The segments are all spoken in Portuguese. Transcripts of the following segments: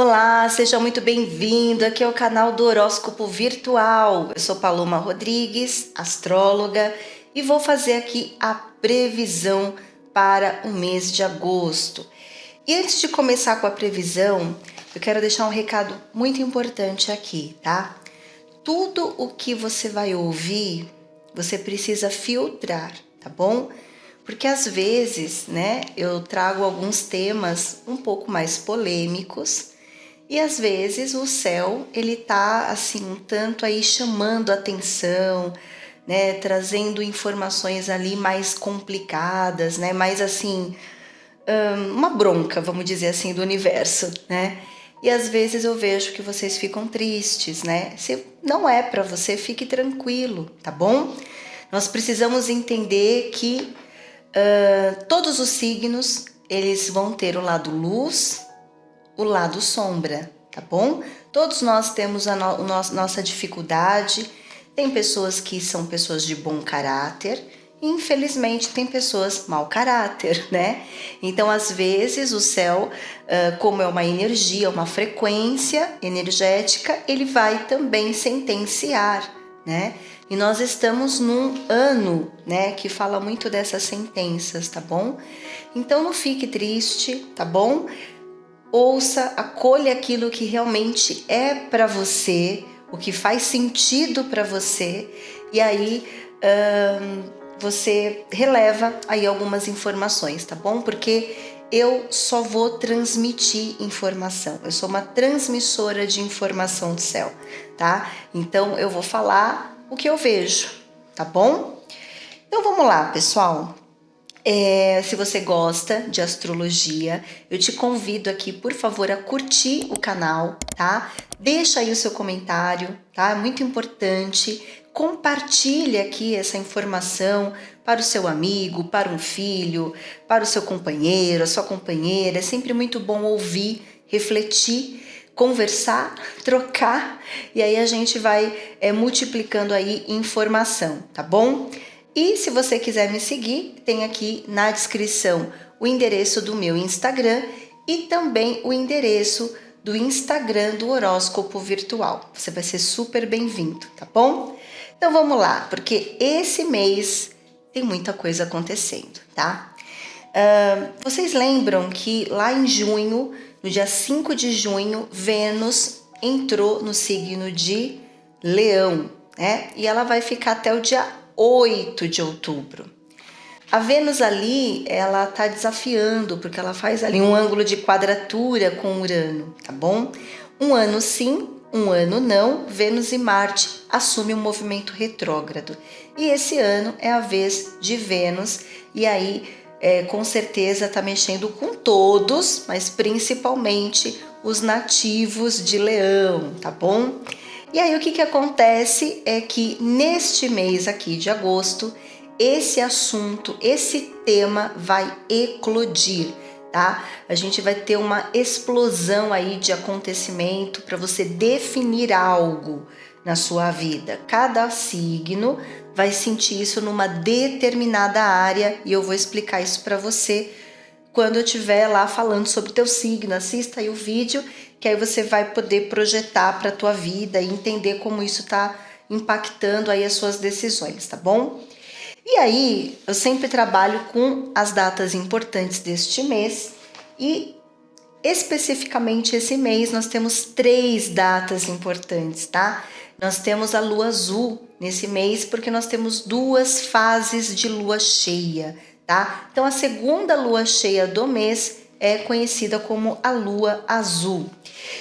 Olá, seja muito bem-vindo. Aqui é o canal do Horóscopo Virtual. Eu sou Paloma Rodrigues, astróloga, e vou fazer aqui a previsão para o mês de agosto. E antes de começar com a previsão, eu quero deixar um recado muito importante aqui, tá? Tudo o que você vai ouvir, você precisa filtrar, tá bom? Porque às vezes, né, eu trago alguns temas um pouco mais polêmicos e às vezes o céu, ele tá assim um tanto aí chamando a atenção, né, trazendo informações ali mais complicadas, né, mais assim, uma bronca, vamos dizer assim, do universo, né? E às vezes eu vejo que vocês ficam tristes, né? Se não é para você, fique tranquilo, tá bom? Nós precisamos entender que todos os signos, eles vão ter o lado luz, o lado sombra, tá bom? Todos nós temos a nossa dificuldade. Tem pessoas que são pessoas de bom caráter, e infelizmente tem pessoas mau caráter, né? Então, às vezes, o céu, como é uma energia, uma frequência energética, ele vai também sentenciar, né? E nós estamos num ano, né, que fala muito dessas sentenças, tá bom? Então, não fique triste, tá bom? Ouça, acolha aquilo que realmente é para você, o que faz sentido para você, e aí você releva aí algumas informações, tá bom? Porque eu só vou transmitir informação, eu sou uma transmissora de informação do céu, tá? Então eu vou falar o que eu vejo, tá bom? Então vamos lá, pessoal. Se você gosta de astrologia, eu te convido aqui, por favor, a curtir o canal, tá? Deixa aí o seu comentário, tá? É muito importante. Compartilhe aqui essa informação para o seu amigo, para um filho, para o seu companheiro, a sua companheira. É sempre muito bom ouvir, refletir, conversar, trocar, e aí a gente vai multiplicando aí informação, tá bom? E se você quiser me seguir, tem aqui na descrição o endereço do meu Instagram e também o endereço do Instagram do Horóscopo Virtual. Você vai ser super bem-vindo, tá bom? Então vamos lá, porque esse mês tem muita coisa acontecendo, tá? Vocês lembram que lá em junho, no dia 5 de junho, Vênus entrou no signo de Leão, né? E ela vai ficar até o dia 8 de outubro. A Vênus ali, ela tá desafiando, porque ela faz ali um ângulo de quadratura com Urano, tá bom? Um ano sim, um ano não, Vênus e Marte assumem um movimento retrógrado. E esse ano é a vez de Vênus, e aí com certeza tá mexendo com todos, mas principalmente os nativos de Leão, tá bom? E aí o que acontece é que neste mês aqui de agosto, esse assunto, esse tema vai eclodir, tá? A gente vai ter uma explosão aí de acontecimento para você definir algo na sua vida. Cada signo vai sentir isso numa determinada área e eu vou explicar isso para você quando eu estiver lá falando sobre o teu signo. Assista aí o vídeo, que aí você vai poder projetar para a tua vida e entender como isso está impactando aí as suas decisões, tá bom? E aí, eu sempre trabalho com as datas importantes deste mês e especificamente esse mês nós temos 3 datas importantes, tá? Nós temos a lua azul nesse mês porque nós temos 2 fases de lua cheia, tá? Então a segunda lua cheia do mês é conhecida como a lua azul.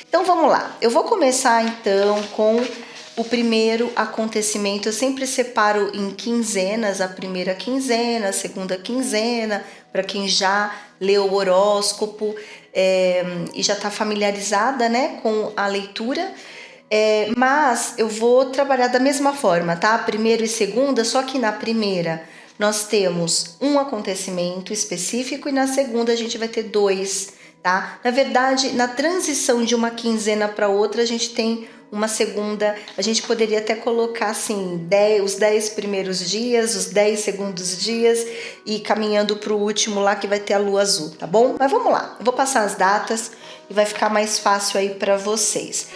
Então vamos lá, eu vou começar então com o primeiro acontecimento. Eu sempre separo em quinzenas, a primeira quinzena, a segunda quinzena, para quem já leu o horóscopo e já está familiarizada, né, com a leitura. Mas eu vou trabalhar da mesma forma, tá? Primeira e segunda, só que na primeira nós temos um acontecimento específico e na segunda a gente vai ter 2, tá? Na verdade, na transição de uma quinzena para outra, a gente tem uma segunda, a gente poderia até colocar assim, os 10 primeiros dias, os 10 segundos dias e caminhando para o último lá que vai ter a lua azul, tá bom? Mas vamos lá, eu vou passar as datas e vai ficar mais fácil aí para vocês.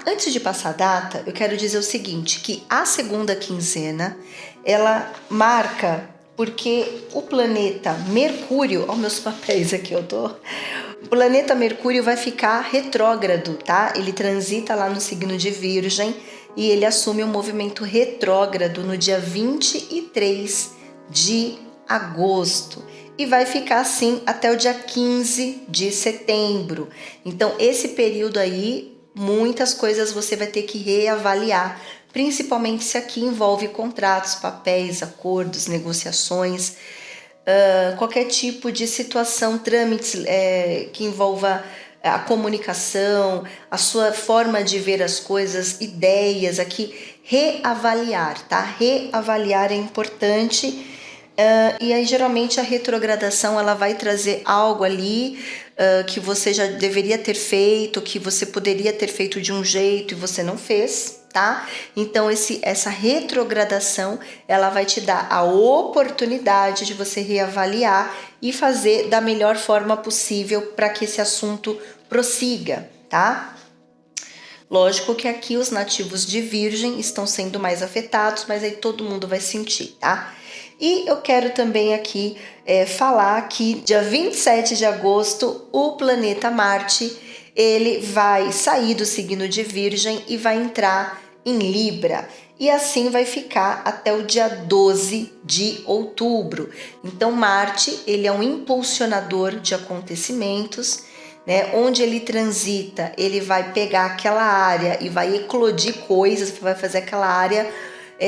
Antes de passar a data, eu quero dizer o seguinte, que a segunda quinzena, ela marca porque o planeta Mercúrio, ó meus papéis aqui, o planeta Mercúrio vai ficar retrógrado, tá? Ele transita lá no signo de Virgem e ele assume um movimento retrógrado no dia 23 de agosto. E vai ficar assim até o dia 15 de setembro. Então, esse período aí, muitas coisas você vai ter que reavaliar, principalmente se aqui envolve contratos, papéis, acordos, negociações, qualquer tipo de situação, trâmites que envolva a comunicação, a sua forma de ver as coisas, ideias aqui, reavaliar, tá? Reavaliar é importante. E aí geralmente a retrogradação ela vai trazer algo ali que você já deveria ter feito, que você poderia ter feito de um jeito e você não fez, tá? Então essa retrogradação ela vai te dar a oportunidade de você reavaliar e fazer da melhor forma possível para que esse assunto prossiga, tá? Lógico que aqui os nativos de Virgem estão sendo mais afetados, mas aí todo mundo vai sentir, tá? E eu quero também aqui falar que dia 27 de agosto o planeta Marte ele vai sair do signo de Virgem e vai entrar em Libra. E assim vai ficar até o dia 12 de outubro. Então Marte ele é um impulsionador de acontecimentos, né? Onde ele transita, ele vai pegar aquela área e vai eclodir coisas, vai fazer aquela área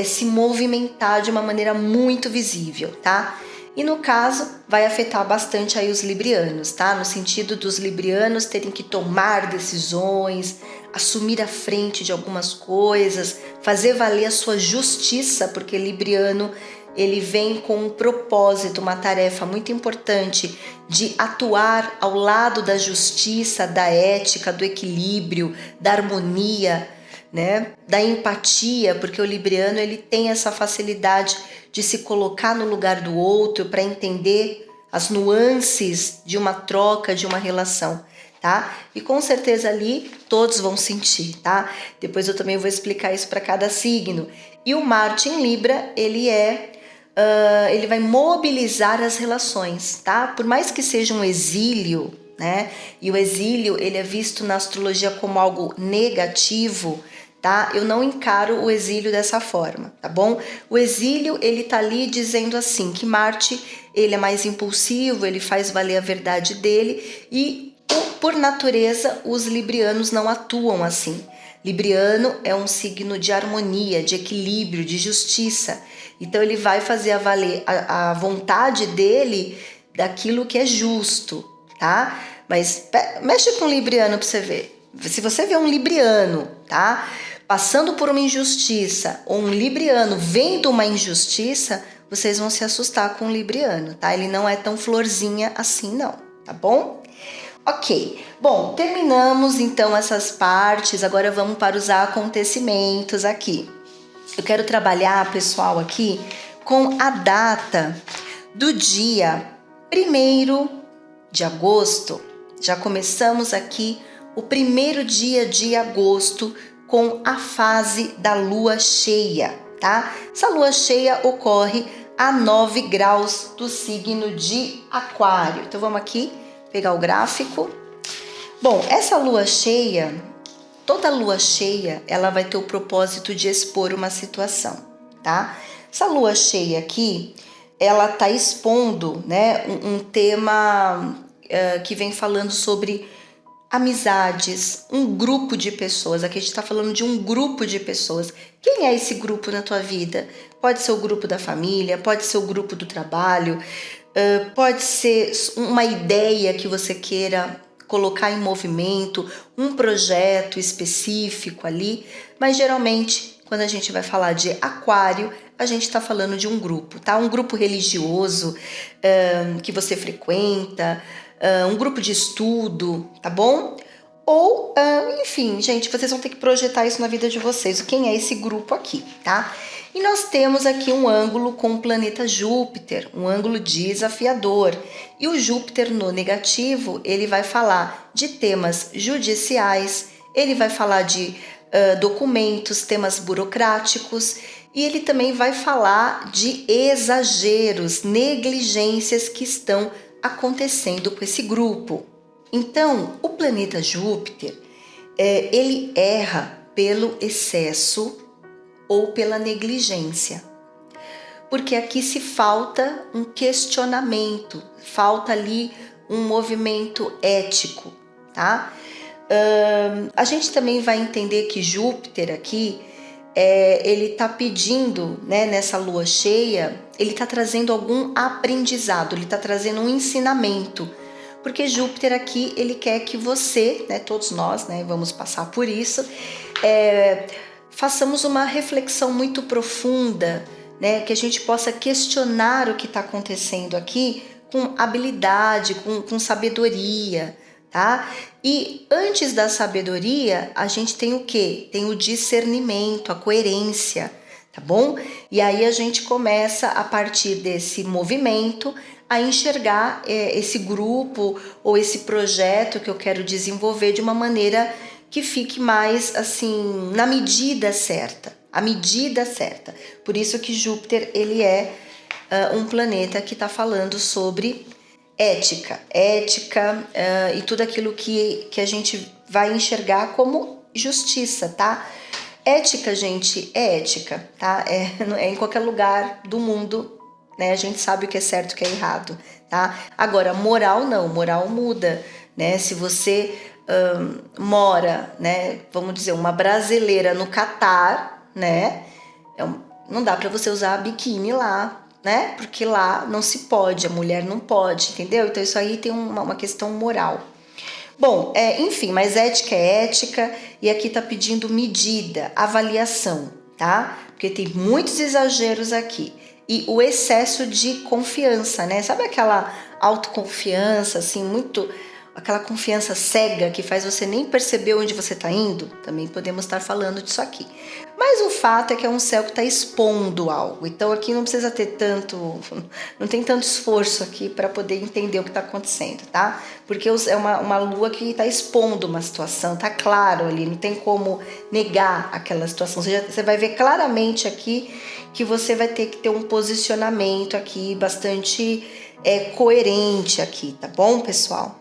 se movimentar de uma maneira muito visível, tá? E no caso, vai afetar bastante aí os librianos, tá? No sentido dos librianos terem que tomar decisões, assumir a frente de algumas coisas, fazer valer a sua justiça, porque libriano ele vem com um propósito, uma tarefa muito importante de atuar ao lado da justiça, da ética, do equilíbrio, da harmonia, né? Da empatia, porque o libriano ele tem essa facilidade de se colocar no lugar do outro para entender as nuances de uma troca, de uma relação, tá? E com certeza ali todos vão sentir, tá? Depois eu também vou explicar isso para cada signo. E o Marte em Libra, ele vai mobilizar as relações, tá? Por mais que seja um exílio, né? E o exílio, ele é visto na astrologia como algo negativo, tá? Eu não encaro o exílio dessa forma, tá bom? O exílio, ele tá ali dizendo assim, que Marte, ele é mais impulsivo, ele faz valer a verdade dele e, por natureza, os librianos não atuam assim. Libriano é um signo de harmonia, de equilíbrio, de justiça. Então ele vai fazer valer a vontade dele daquilo que é justo, tá? Mas mexe com o libriano para você ver. Se você vê um libriano, tá? Passando por uma injustiça, ou um libriano vendo uma injustiça, vocês vão se assustar com o libriano, tá? Ele não é tão florzinha assim não, tá bom? Ok, bom, terminamos então essas partes, agora vamos para os acontecimentos aqui. Eu quero trabalhar, pessoal, aqui com a data do dia 1º de agosto. Já começamos aqui o 1º dia de agosto com a fase da lua cheia, tá? Essa lua cheia ocorre a 9 graus do signo de Aquário. Então vamos aqui pegar o gráfico. Bom, essa lua cheia, toda lua cheia, ela vai ter o propósito de expor uma situação, tá? Essa lua cheia aqui, ela tá expondo, né, um tema que vem falando sobre amizades, um grupo de pessoas. Aqui a gente está falando de um grupo de pessoas. Quem é esse grupo na tua vida? Pode ser o grupo da família, pode ser o grupo do trabalho, pode ser uma ideia que você queira colocar em movimento, um projeto específico ali, mas geralmente quando a gente vai falar de Aquário, a gente está falando de um grupo, tá? Um grupo religioso que você frequenta, um grupo de estudo, tá bom? ou, enfim, gente, vocês vão ter que projetar isso na vida de vocês. Quem é esse grupo aqui, tá? E nós temos aqui um ângulo com o planeta Júpiter, um ângulo desafiador. E o Júpiter no negativo, ele vai falar de temas judiciais, ele vai falar de documentos, temas burocráticos, e ele também vai falar de exageros, negligências que estão acontecendo com esse grupo. Então, o planeta Júpiter, ele erra pelo excesso ou pela negligência. Porque aqui se falta um questionamento, falta ali um movimento ético, tá? A gente também vai entender que Júpiter aqui, ele está pedindo, né, nessa lua cheia, ele está trazendo algum aprendizado, ele está trazendo um ensinamento. Porque Júpiter aqui, ele quer que você, né, todos nós, né, vamos passar por isso, façamos uma reflexão muito profunda, né, que a gente possa questionar o que está acontecendo aqui com habilidade, com sabedoria, tá? E antes da sabedoria, a gente tem o quê? Tem o discernimento, a coerência, tá bom? E aí a gente começa, a partir desse movimento, a enxergar esse grupo ou esse projeto que eu quero desenvolver de uma maneira que fique mais assim, na medida certa, a medida certa. Por isso que Júpiter, ele é um planeta que está falando sobre ética e tudo aquilo que a gente vai enxergar como justiça, tá? Ética, gente, é ética, tá? É em qualquer lugar do mundo, né? A gente sabe o que é certo e o que é errado, tá? Agora, moral não, moral muda, né? Se você mora, né? Vamos dizer, uma brasileira no Catar, né? Não dá para você usar biquíni lá, né? Porque lá não se pode, a mulher não pode, entendeu? Então isso aí tem uma questão moral. Bom, enfim, mas ética é ética e aqui tá pedindo medida, avaliação, tá? Porque tem muitos exageros aqui. E o excesso de confiança, né? Sabe aquela autoconfiança, assim, muito... aquela confiança cega que faz você nem perceber onde você está indo? Também podemos estar falando disso aqui. Mas o fato é que é um céu que está expondo algo. Então aqui não precisa ter tanto... não tem tanto esforço aqui para poder entender o que está acontecendo, tá? Porque é uma lua que está expondo uma situação, tá claro ali, não tem como negar aquela situação. Você vai ver claramente aqui que você vai ter que ter um posicionamento aqui bastante coerente aqui, tá bom, pessoal?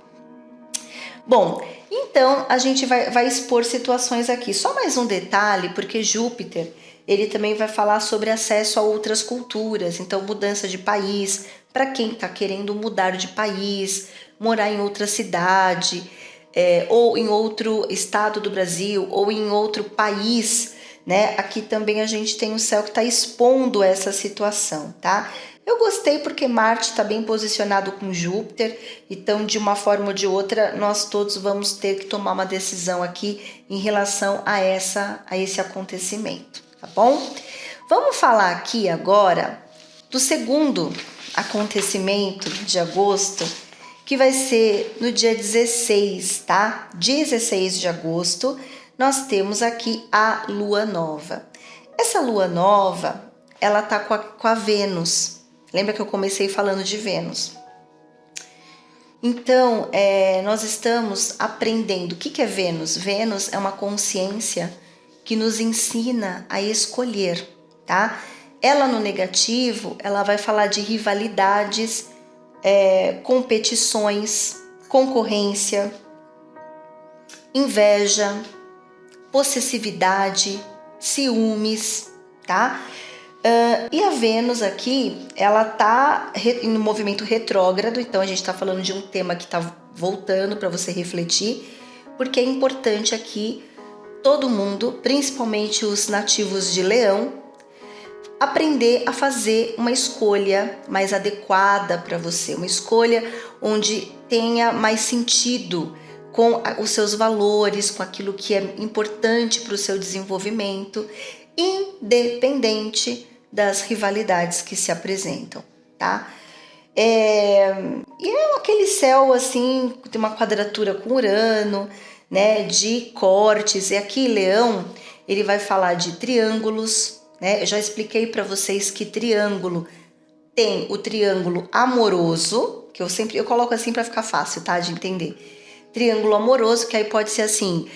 Bom, então a gente vai expor situações aqui. Só mais um detalhe, porque Júpiter, ele também vai falar sobre acesso a outras culturas, então mudança de país, para quem está querendo mudar de país, morar em outra cidade, ou em outro estado do Brasil, ou em outro país, né? Aqui também a gente tem o céu que está expondo essa situação, tá? Eu gostei porque Marte está bem posicionado com Júpiter, então de uma forma ou de outra nós todos vamos ter que tomar uma decisão aqui em relação a esse acontecimento, tá bom? Vamos falar aqui agora do segundo acontecimento de agosto, que vai ser no dia 16, tá? 16 de agosto, nós temos aqui a Lua Nova. Essa Lua Nova, ela tá com a Vênus. Lembra que eu comecei falando de Vênus? Então, nós estamos aprendendo. O que é Vênus? Vênus é uma consciência que nos ensina a escolher, tá? Ela no negativo, ela vai falar de rivalidades, competições, concorrência, inveja, possessividade, ciúmes, tá? E a Vênus aqui, ela tá no movimento retrógrado, então a gente tá falando de um tema que tá voltando para você refletir, porque é importante aqui todo mundo, principalmente os nativos de Leão, aprender a fazer uma escolha mais adequada para você, uma escolha onde tenha mais sentido com os seus valores, com aquilo que é importante para o seu desenvolvimento, independente das rivalidades que se apresentam, tá? E é aquele céu assim, tem uma quadratura com Urano, né, de cortes. E aqui, Leão, ele vai falar de triângulos, né? Eu já expliquei para vocês que triângulo tem o triângulo amoroso, que eu coloco assim para ficar fácil, tá, de entender. Triângulo amoroso, que aí pode ser assim,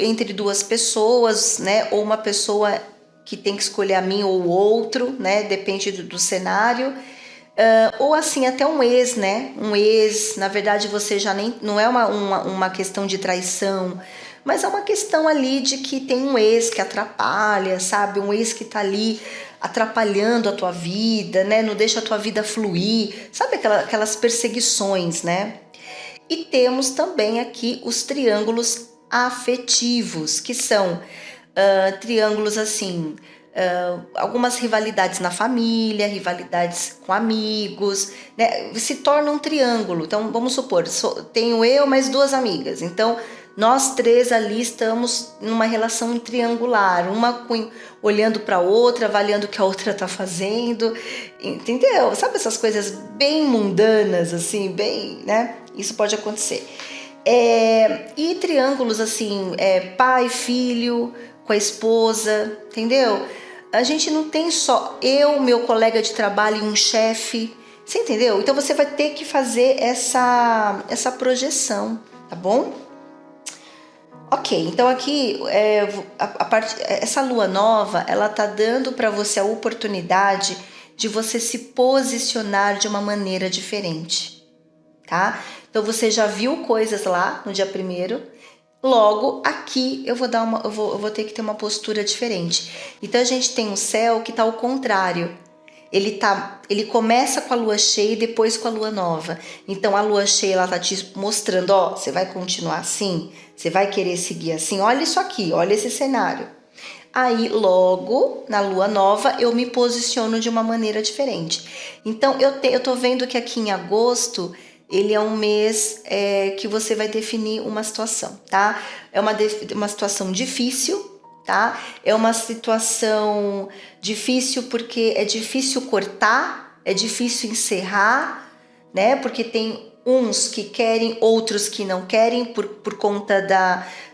entre duas pessoas, né, ou uma pessoa que tem que escolher a mim ou o outro, né, depende do cenário. Ou assim, até um ex, né? Um ex, na verdade você já nem... Não é uma questão de traição, mas é uma questão ali de que tem um ex que atrapalha, sabe? Um ex que tá ali atrapalhando a tua vida, né? Não deixa a tua vida fluir. Sabe aquelas perseguições, né? E temos também aqui os triângulos afetivos, que são triângulos assim... algumas rivalidades na família, rivalidades com amigos, né? Se torna um triângulo. Então, vamos supor, tenho eu mais duas amigas. Então, nós três ali estamos numa relação triangular, uma olhando para a outra, avaliando o que a outra está fazendo, entendeu? Sabe essas coisas bem mundanas, assim, bem, né? Isso pode acontecer. E triângulos assim, pai, filho, com a esposa, entendeu? A gente não tem só eu, meu colega de trabalho e um chefe, você entendeu? Então você vai ter que fazer essa projeção, tá bom? Ok, então aqui essa lua nova, ela tá dando para você a oportunidade de você se posicionar de uma maneira diferente, tá? Então você já viu coisas lá no dia 1º, logo aqui eu vou ter que ter uma postura diferente. Então a gente tem um céu que tá ao contrário. Ele começa com a lua cheia e depois com a lua nova. Então a lua cheia, ela tá te mostrando, ó, você vai continuar assim? Você vai querer seguir assim? Olha isso aqui, olha esse cenário. Aí logo, na lua nova, eu me posiciono de uma maneira diferente. Então eu tô vendo que aqui em agosto, ele é um mês que você vai definir uma situação, tá? É uma situação difícil, tá? É uma situação difícil porque é difícil cortar, é difícil encerrar, né? Porque tem uns que querem, outros que não querem por conta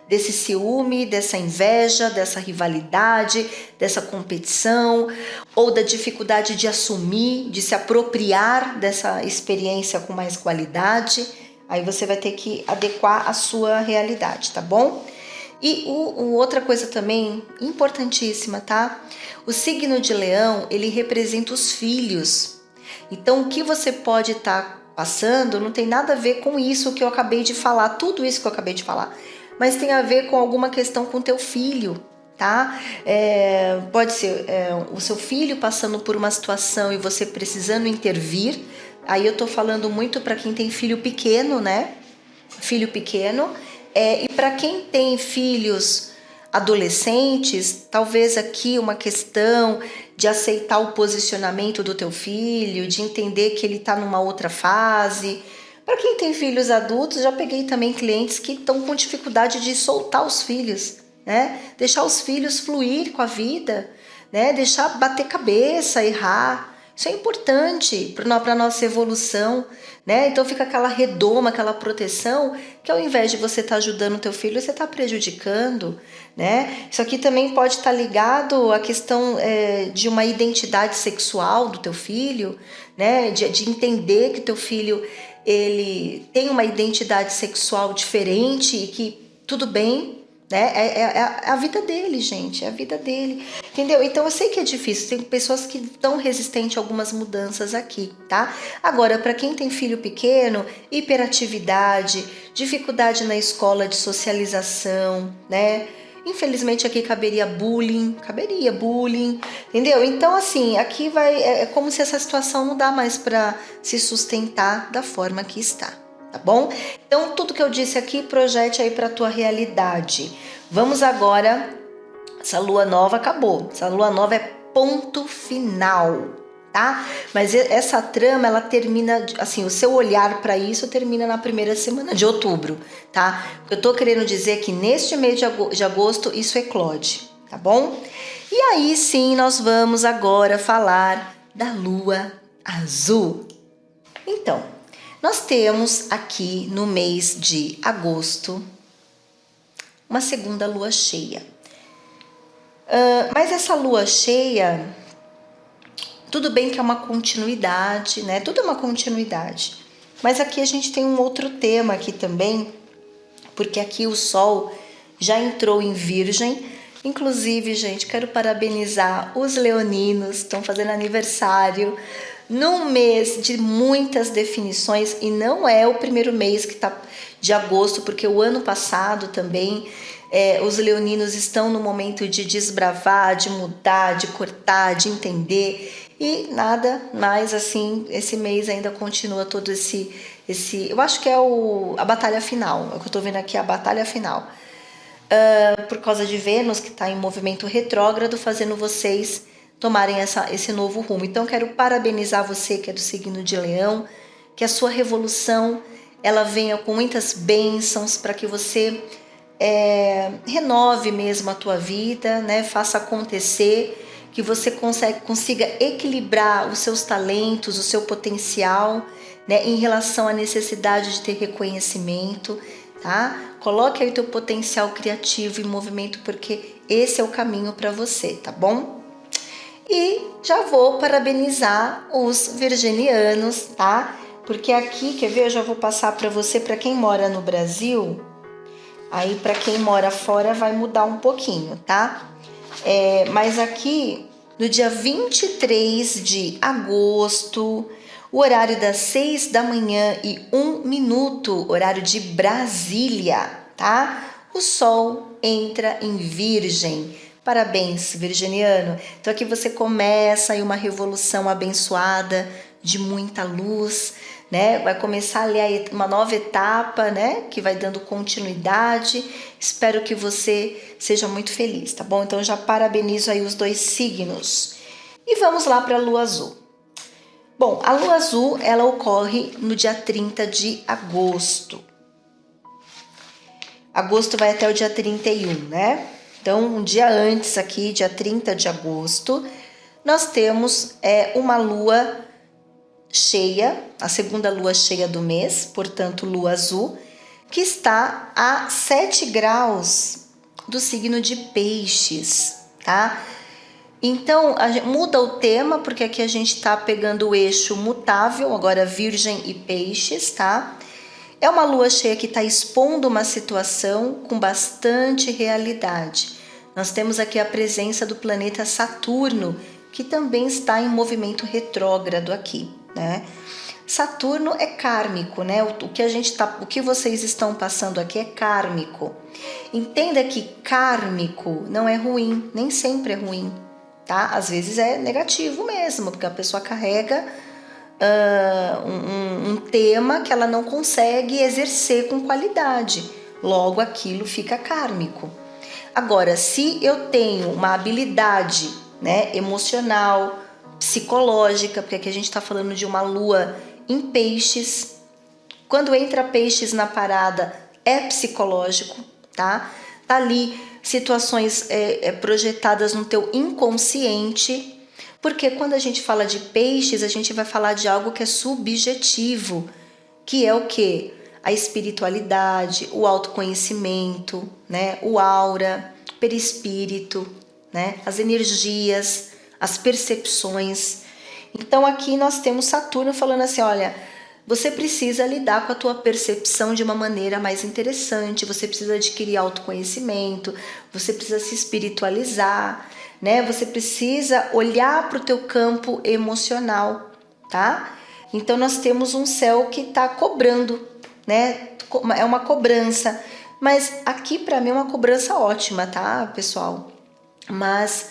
desse ciúme, dessa inveja, dessa rivalidade, dessa competição, ou da dificuldade de assumir, de se apropriar dessa experiência com mais qualidade. Aí você vai ter que adequar a sua realidade, tá bom? E outra coisa também importantíssima, tá? O signo de Leão, ele representa os filhos. Então, o que você pode estar passando não tem nada a ver com isso que eu acabei de falar, tudo isso que eu acabei de falar, mas tem a ver com alguma questão com teu filho, tá? Pode ser o seu filho passando por uma situação e você precisando intervir. Aí eu tô falando muito para quem tem filho pequeno, né? Filho pequeno. E para quem tem filhos adolescentes, talvez aqui uma questão de aceitar o posicionamento do teu filho, de entender que ele está numa outra fase. Para quem tem filhos adultos, já peguei também clientes que estão com dificuldade de soltar os filhos, né? Deixar os filhos fluir com a vida, né? Deixar bater cabeça, errar. Isso é importante para a nossa evolução, né? Então fica aquela redoma, aquela proteção, que ao invés de você estar ajudando o teu filho, você está prejudicando, né? Isso aqui também pode estar ligado à questão de uma identidade sexual do teu filho, né? De entender que teu filho ele tem uma identidade sexual diferente e que tudo bem, né? É a vida dele, gente, é a vida dele, entendeu? Então eu sei que é difícil, tem pessoas que estão resistentes a algumas mudanças aqui, tá? Agora, para quem tem filho pequeno, hiperatividade, dificuldade na escola de socialização, né? Infelizmente aqui caberia bullying, entendeu? Então assim, aqui é como se essa situação não dá mais para se sustentar da forma que está. Tá bom? Então, tudo que eu disse aqui, projete aí para a tua realidade. Vamos agora, essa lua nova acabou. Essa lua nova é ponto final, tá? Mas essa trama, ela termina, assim, o seu olhar para isso termina na primeira semana de outubro, tá? Eu tô querendo dizer que neste mês de agosto, isso eclode, tá bom? E aí sim, nós vamos agora falar da lua azul. Então, Nós temos aqui no mês de agosto uma segunda lua cheia. Mas essa lua cheia, tudo bem que é uma continuidade, né? Tudo é uma continuidade. Mas aqui a gente tem um outro tema aqui também, porque aqui o Sol já entrou em Virgem. Inclusive, gente, quero parabenizar os leoninos, estão fazendo aniversário num mês de muitas definições, e não é o primeiro mês que tá de agosto, porque o ano passado também os leoninos estão no momento de desbravar, de mudar, de cortar, de entender, e nada mais assim, esse mês ainda continua todo esse eu acho que é a batalha final, é o que eu tô vendo aqui, a batalha final. Por causa de Vênus, que está em movimento retrógrado, fazendo vocês tomarem esse novo rumo. Então, quero parabenizar você que é do signo de Leão, que a sua revolução ela venha com muitas bênçãos para que você renove mesmo a tua vida, né? Faça acontecer, que você consiga equilibrar os seus talentos, o seu potencial, né? Em relação à necessidade de ter reconhecimento, tá? Coloque aí o teu potencial criativo em movimento, porque esse é o caminho para você, tá bom? E já vou parabenizar os virginianos, tá? Porque aqui, quer ver? Eu já vou passar para você, para quem mora no Brasil, aí para quem mora fora vai mudar um pouquinho, tá? Mas aqui, no dia 23 de agosto, o horário das 6 da manhã e 1 minuto, horário de Brasília, tá? O Sol entra em Virgem. Parabéns, virginiano. Então aqui você começa aí uma revolução abençoada, de muita luz, né? Vai começar ali uma nova etapa, né? Que vai dando continuidade. Espero que você seja muito feliz, tá bom? Então já parabenizo aí os dois signos. E vamos lá para a Lua Azul. Bom, a Lua Azul, ela ocorre no dia 30 de agosto. Agosto vai até o dia 31, né? Então, um dia antes aqui, dia 30 de agosto, nós temos uma lua cheia, a segunda lua cheia do mês, portanto, lua azul, que está a 7 graus do signo de Peixes, tá? Então, muda o tema, porque aqui a gente está pegando o eixo mutável, agora Virgem e Peixes, tá? É uma lua cheia que está expondo uma situação com bastante realidade. Nós temos aqui a presença do planeta Saturno, que também está em movimento retrógrado aqui, né? Saturno é kármico, né? O que vocês estão passando aqui é kármico. Entenda que kármico não é ruim, nem sempre é ruim, tá? Às vezes é negativo mesmo, porque a pessoa carrega um tema que ela não consegue exercer com qualidade. Logo, aquilo fica kármico. Agora, se eu tenho uma habilidade, né, emocional, psicológica, porque aqui a gente está falando de uma lua em Peixes, quando entra Peixes na parada é psicológico, tá? Tá ali situações projetadas no teu inconsciente, porque quando a gente fala de Peixes, a gente vai falar de algo que é subjetivo, que é o quê? A espiritualidade, o autoconhecimento, né? O aura, perispírito, né? As energias, as percepções. Então aqui nós temos Saturno falando assim, olha, você precisa lidar com a tua percepção de uma maneira mais interessante, você precisa adquirir autoconhecimento, você precisa se espiritualizar, né? Você precisa olhar para o teu campo emocional, tá? Então nós temos um céu que está cobrando, né? É uma cobrança, mas aqui para mim é uma cobrança ótima, tá, pessoal? Mas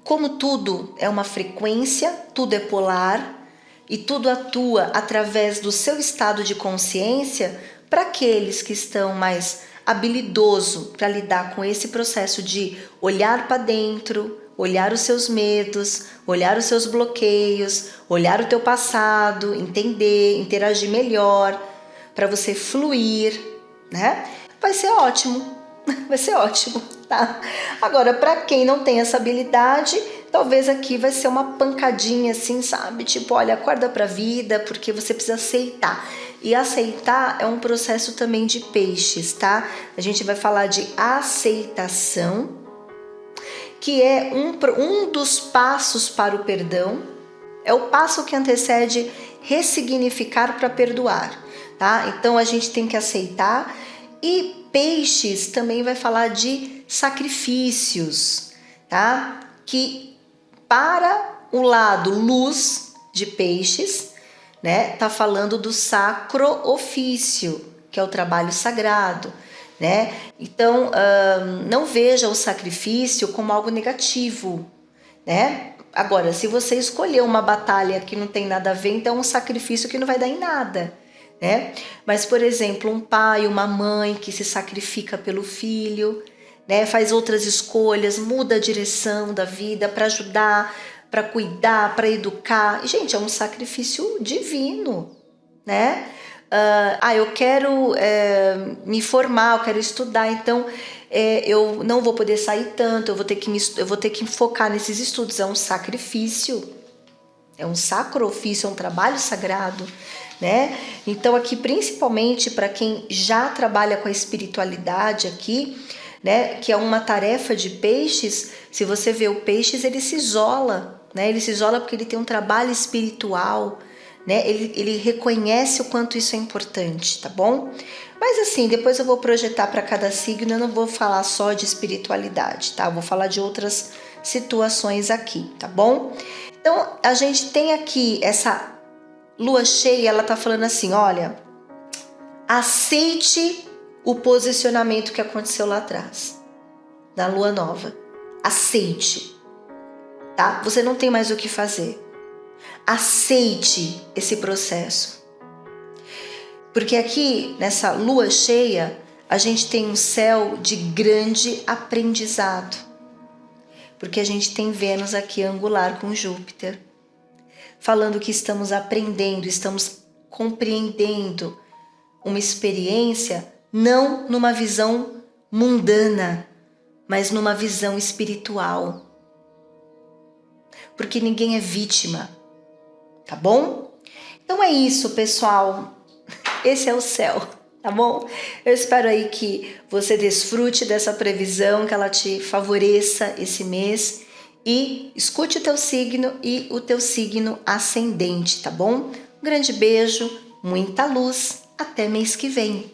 como tudo é uma frequência, tudo é polar e tudo atua através do seu estado de consciência, para aqueles que estão mais habilidoso para lidar com esse processo de olhar para dentro, olhar os seus medos, olhar os seus bloqueios, olhar o teu passado, entender, interagir melhor, para você fluir, né? Vai ser ótimo, vai ser ótimo, tá? Agora, para quem não tem essa habilidade, talvez aqui vai ser uma pancadinha assim, sabe? Tipo, olha, acorda pra vida, porque você precisa aceitar. E aceitar é um processo também de peixes, tá? A gente vai falar de aceitação, que é um dos passos para o perdão. É o passo que antecede ressignificar para perdoar, tá? Então a gente tem que aceitar. E peixes também vai falar de sacrifícios, tá? Que para o lado luz de peixes, né? Tá falando do sacro ofício, que é o trabalho sagrado, né? Então, não veja o sacrifício como algo negativo, né? Agora, se você escolher uma batalha que não tem nada a ver, então é um sacrifício que não vai dar em nada, né? Mas, por exemplo, um pai, uma mãe que se sacrifica pelo filho, né? Faz outras escolhas, muda a direção da vida para ajudar, para cuidar, para educar. Gente, é um sacrifício divino, né? Eu quero me formar, eu quero estudar, então eu não vou poder sair tanto, eu vou ter que focar nesses estudos. É um sacrifício, é um sacro ofício, é um trabalho sagrado, né? Então aqui, principalmente para quem já trabalha com a espiritualidade aqui, né, que é uma tarefa de peixes. Se você vê o peixes, ele se isola, né? Ele se isola porque ele tem um trabalho espiritual, né? Ele reconhece o quanto isso é importante, tá bom? Mas assim, depois eu vou projetar para cada signo, eu não vou falar só de espiritualidade, tá? Eu vou falar de outras situações aqui, tá bom? Então, a gente tem aqui essa lua cheia, ela tá falando assim, olha, aceite o posicionamento que aconteceu lá atrás, na lua nova. Aceite, tá? Você não tem mais o que fazer. Aceite esse processo. Porque aqui, nessa lua cheia, a gente tem um céu de grande aprendizado. Porque a gente tem Vênus aqui angular com Júpiter, falando que estamos aprendendo, estamos compreendendo uma experiência não numa visão mundana, mas numa visão espiritual. Porque ninguém é vítima, tá bom? Então é isso, pessoal. Esse é o céu, tá bom? Eu espero aí que você desfrute dessa previsão, que ela te favoreça esse mês e escute o teu signo e o teu signo ascendente, tá bom? Um grande beijo, muita luz, até mês que vem.